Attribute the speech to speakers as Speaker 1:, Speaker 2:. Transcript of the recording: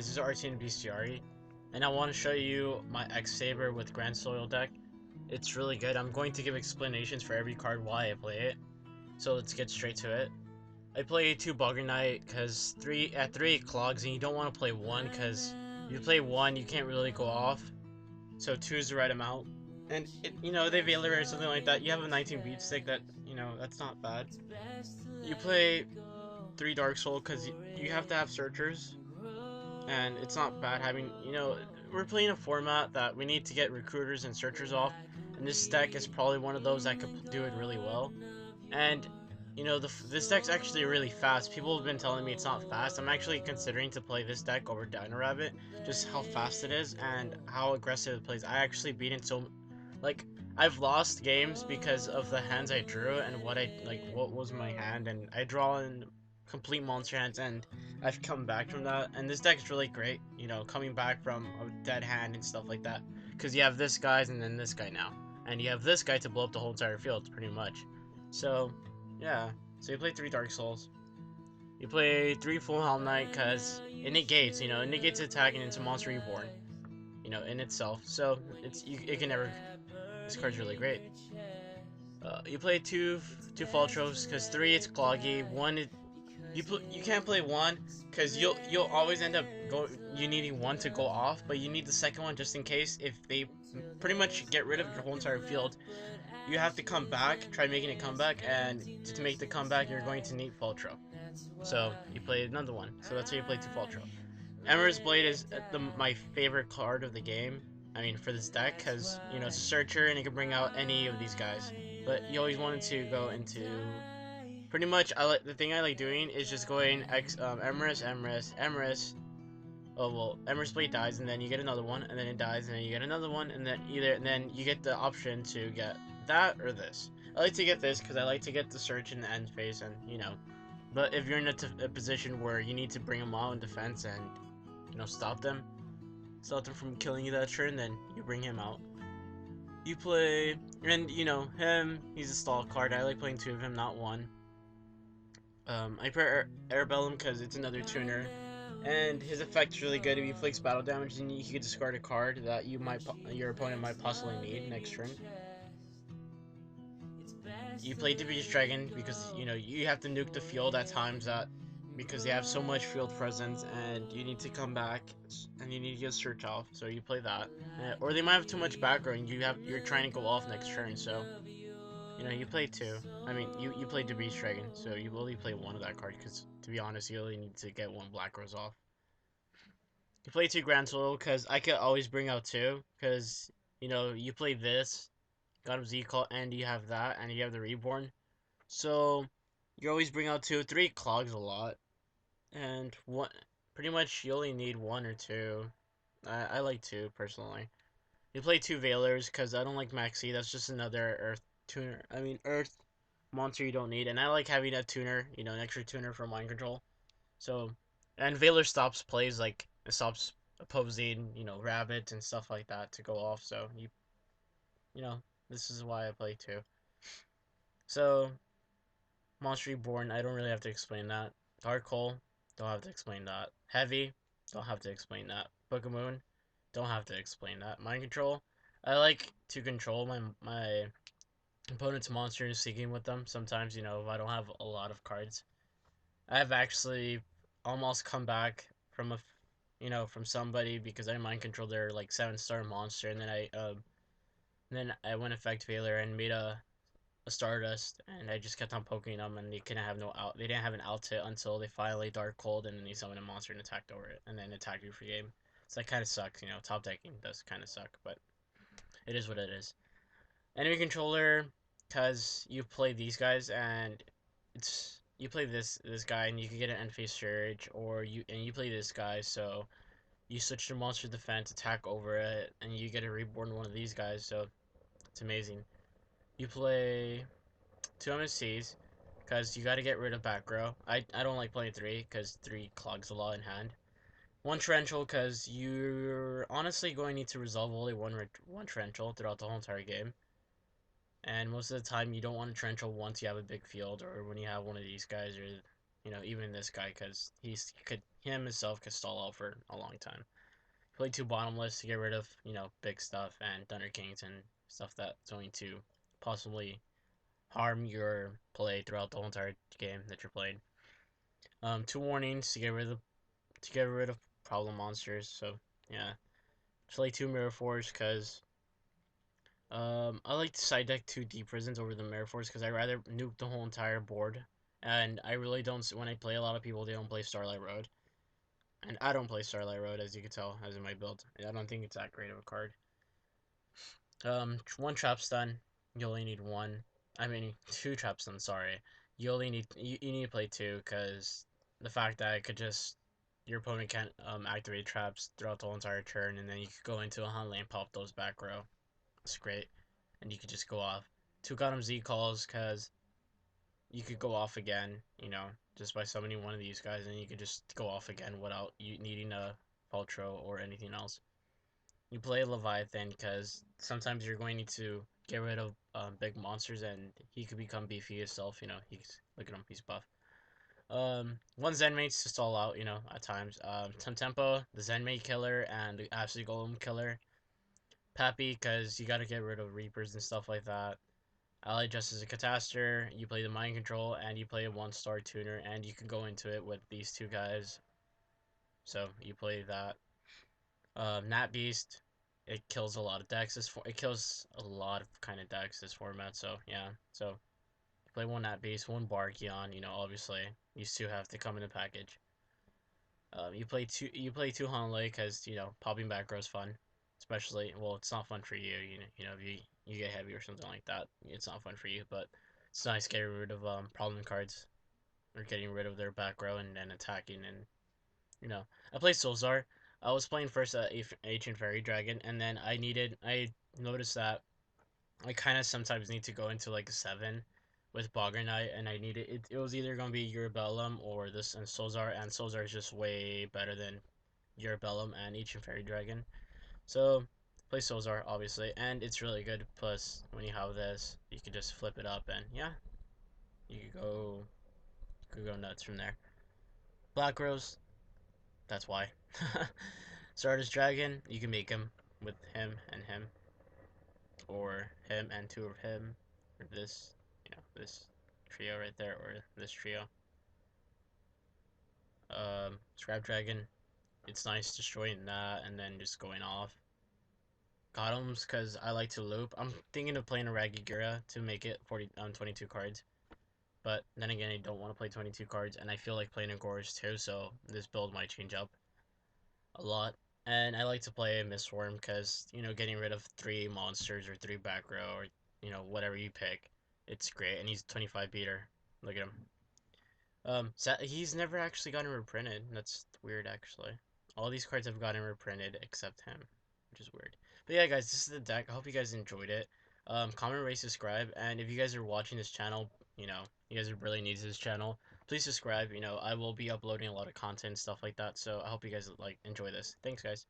Speaker 1: guys, this is RT and Bestiary, and I want to show you my X-Saber with Grandsoil deck. It's really good. I'm going to give explanations for every card why I play it, so let's get straight to it. I play 2 Bugger Knight because 3 clogs, and you don't want to play 1 because you play 1 you can't really go off, so 2 is the right amount. And they Veiler or something like that. You have a 19 beat stick that, that's not bad. You play 3 Dark Soul because you have to have searchers, and it's not bad having, we're playing a format that we need to get recruiters and searchers off, and this deck is probably one of those that could do it really well. And this deck's actually really fast. People have been telling me it's not fast. I'm actually considering to play this deck over Dino Rabbit, just how fast it is and how aggressive it plays. I actually beat it so, like, I've lost games because of the hands I drew and what was my hand, and I draw in complete monster hands, and I've come back from that. And this deck's really great, coming back from a dead hand and stuff like that, because you have this guy and then this guy now, and you have this guy to blow up the whole entire field pretty much. So yeah, so you play 3 Dark Souls. You play 3 Full Helm Knight because it negates, it negates attacking into Monster Reborn, in itself. So it can never. This card's really great. You play two Faltros because 3 it's cloggy. You can't play 1 because you'll always end up you needing 1 to go off, but you need the second one just in case if they pretty much get rid of your whole entire field. You have to come back, try making a comeback, and to make the comeback, you're going to need Faltro. So you play another one. So that's how you play 2 Faltro. Emperor's Blade is my favorite card of the game. I mean, for this deck, because it's a searcher and it can bring out any of these guys. But you always wanted to go into pretty much. The thing I like doing is just going Emrys. Oh well, Emrys Blade dies, and then you get another one, and then it dies, and then you get another one, and then you get the option to get that or this. I like to get this because I like to get the search in the end phase, and But if you're in a position where you need to bring them all in defense and stop them from killing you that turn, then you bring him out. You play, and him. He's a stall card. I like playing 2 of him, not 1. I play Airbellum because it's another tuner, and his effect's really good. If he inflicts battle damage, then he can discard a card that your opponent might possibly need next turn. You play Beast Dragon because you have to nuke the field at times that because they have so much field presence, and you need to come back and you need to get search off. So you play that, or they might have too much background. You're trying to go off next turn, so you play 2. I mean, you play Beast Dragon, so you only play 1 of that card because to be honest, you only need to get 1 Black Rose off. You play 2 Grandsoil because I could always bring out 2 because you play this God of Z call, and you have that, and you have the Reborn. So you always bring out 2, 3 clogs a lot, and one pretty much you only need 1 or 2. I like 2 personally. You play 2 Veilers because I don't like Maxi. That's just another Earth tuner. I mean Earth monster you don't need, and I like having a tuner, an extra tuner for mind control. So, and Veiler stops plays like it stops opposing, rabbits and stuff like that to go off. So you know, this is why I play 2. So Monster Reborn, I don't really have to explain that. Dark Hole, don't have to explain that. Heavy, don't have to explain that. Book of Moon, don't have to explain that. Mind Control, I like to control my opponent's monsters, seeking with them. Sometimes, if I don't have a lot of cards. I've actually almost come back from from somebody because I mind control their like 7-star monster, and then I went effect failure and made a Stardust, and I just kept on poking them, and they couldn't have no out. They didn't have an out hit until they finally Dark Cold, and then they summoned a monster and attacked over it, and then attacked you for game. So that kind of sucks, Top decking does kind of suck, but it is what it is. Enemy controller, cause you play these guys, and you play this guy, and you can get an end phase surge, or you play this guy, so you switch to monster defense, attack over it, and you get a reborn one of these guys, so it's amazing. You play 2 MSCs, because you got to get rid of back row. I don't like playing 3, because 3 clogs a lot in hand. 1 torrential, because you're honestly going to need to resolve only one torrential throughout the whole entire game. And most of the time, you don't want to torrential once you have a big field, or when you have one of these guys, or even this guy, because him himself could stall out for a long time. Play two bottomless to get rid of, big stuff and Thunder Kings and stuff that's going to possibly harm your play throughout the whole entire game that you're playing. Two warnings to get rid of problem monsters. So yeah, play two Mirror Force because I like to side deck two Deep Prisons over the Mirror Force because I rather nuke the whole entire board. And I really don't. When I play a lot of people, they don't play Starlight Road, and I don't play Starlight Road, as you can tell, as in my build. I don't think it's that great of a card. One trap stun. You only need one. I mean, two trap stun. Sorry, you need to play two because the fact that it could just your opponent can't activate traps throughout the whole entire turn, and then you could go into a hunt lane, pop those back row. It's great, and you could just go off. Two got him Z calls because you could go off again. Just by summoning one of these guys, and you could just go off again without you needing a Paltro or anything else. You play Leviathan because sometimes you're going to get rid of big monsters and he could become beefy himself. Look at him, he's buff. One Zenmate's to stall out, at times. Tempo, the Zenmate killer, and the Absolute Golem killer. Pappy, because you gotta get rid of Reapers and stuff like that. Ally just as a Catastor, you play the Mind Control, and you play a 1-star tuner, and you can go into it with these two guys. So you play that. Nat Beast, it kills a lot of decks. It kills a lot of kind of decks this format. So yeah, so you play one Nat Beast, one Barkion. Obviously these two have to come in a package. You play two. You play two Hanley because popping back row is fun. Especially, well, it's not fun for you. If you get heavy or something like that, it's not fun for you. But it's nice getting rid of problem cards or getting rid of their back row and then attacking and I played Solzar. I was playing first Ancient Fairy Dragon, and then I noticed that I kind of sometimes need to go into like a 7 with Bogger Knight, and it was either going to be Eurobellum or this and Solzar is just way better than Eurobellum and Ancient Fairy Dragon. So, play Solzar, obviously, and it's really good. Plus, when you have this, you can just flip it up, and yeah, you could go nuts from there. Black Rose, that's why. Stardust Dragon, you can make him with him, or him and two of him, or this trio right there, or this trio. Scrap Dragon, it's nice destroying that and then just going off. Golems, because I like to loop. I'm thinking of playing a Ragigira to make it 22 cards. But then again, I don't want to play 22 cards, and I feel like playing a Gorge too, so this build might change up a lot. And I like to play Mistworm because, getting rid of three monsters or three back row or, whatever you pick, it's great. And he's 25 beater. Look at him. He's never actually gotten reprinted. That's weird, actually. All these cards have gotten reprinted except him, which is weird. But yeah, guys, this is the deck. I hope you guys enjoyed it. Comment, rate, subscribe, and if you guys are watching this channel, you guys are really new to this channel, please subscribe. I will be uploading a lot of content, stuff like that. So I hope you guys enjoy this. Thanks, guys.